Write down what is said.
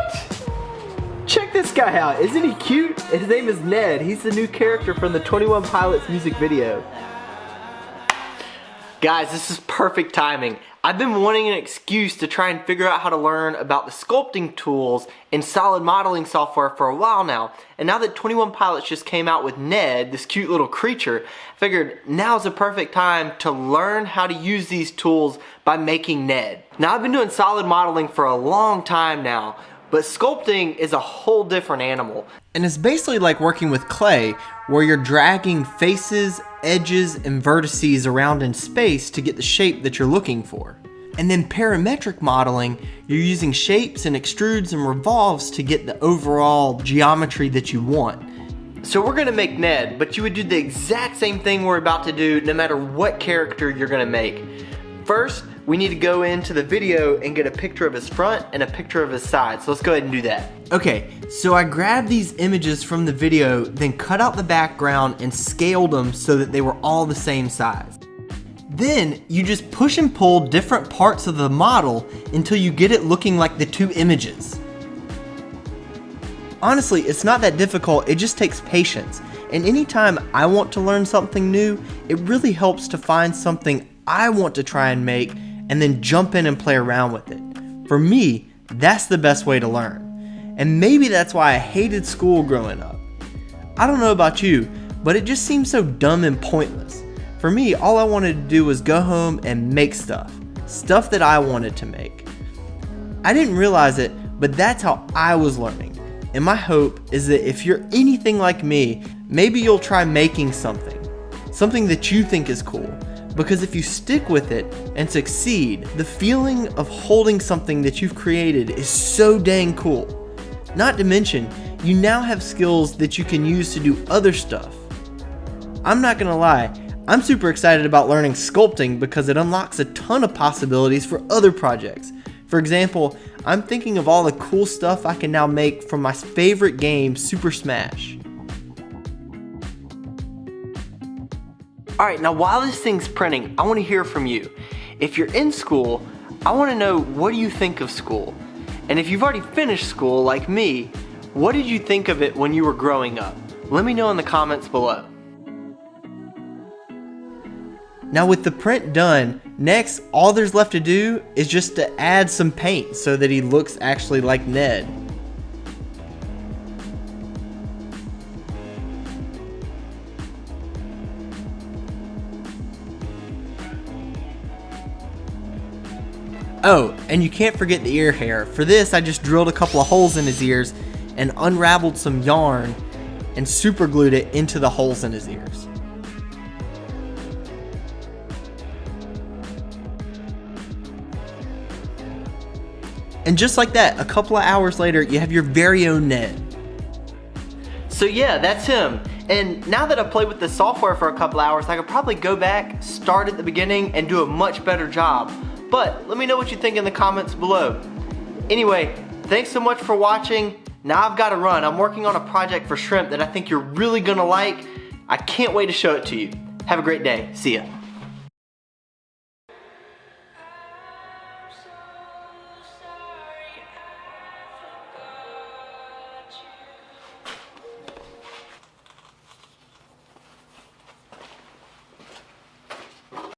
What? Check this guy out. Isn't he cute? His name is Ned. He's the new character from the 21 Pilots music video. Guys, this is perfect timing. I've been wanting an excuse to try and figure out how to learn about the sculpting tools in solid modeling software for a while now. And now that 21 Pilots just came out with Ned, this cute little creature, I figured now's the perfect time to learn how to use these tools by making Ned. Now I've been doing solid modeling for a long time now, but sculpting is a whole different animal. And it's basically like working with clay, where you're dragging faces, edges, and vertices around in space to get the shape that you're looking for. And then parametric modeling, you're using shapes and extrudes and revolves to get the overall geometry that you want. So we're gonna make Ned, but you would do the exact same thing we're about to do no matter what character you're gonna make. First, we need to go into the video and get a picture of his front and a picture of his side. So let's go ahead and do that. Okay, so I grabbed these images from the video, then cut out the background and scaled them so that they were all the same size. Then you just push and pull different parts of the model until you get it looking like the two images. Honestly, it's not that difficult, it just takes patience. And anytime I want to learn something new, it really helps to find something I want to try and make and then jump in and play around with it. For me, that's the best way to learn. And maybe that's why I hated school growing up. I don't know about you, but it just seems so dumb and pointless. For me, all I wanted to do was go home and make stuff that I wanted to make. I didn't realize it, but that's how I was learning. And my hope is that if you're anything like me, maybe you'll try making something that you think is cool. Because if you stick with it and succeed, the feeling of holding something that you've created is so dang cool. Not to mention, you now have skills that you can use to do other stuff. I'm not gonna lie, I'm super excited about learning sculpting because it unlocks a ton of possibilities for other projects. For example, I'm thinking of all the cool stuff I can now make from my favorite game, Super Smash. Alright, now while this thing's printing, I want to hear from you. If you're in school, I want to know, what do you think of school? And if you've already finished school, like me, what did you think of it when you were growing up? Let me know in the comments below. Now with the print done, next all there's left to do is just to add some paint so that he looks actually like Ned. Oh, and you can't forget the ear hair. For this, I just drilled a couple of holes in his ears and unraveled some yarn and super glued it into the holes in his ears. And just like that, a couple of hours later, you have your very own Ned. So yeah, that's him. And now that I've played with the software for a couple hours, I could probably go back, start at the beginning, and do a much better job. But let me know what you think in the comments below. Anyway, thanks so much for watching. Now I've got to run. I'm working on a project for shrimp that I think you're really gonna like. I can't wait to show it to you. Have a great day. See ya.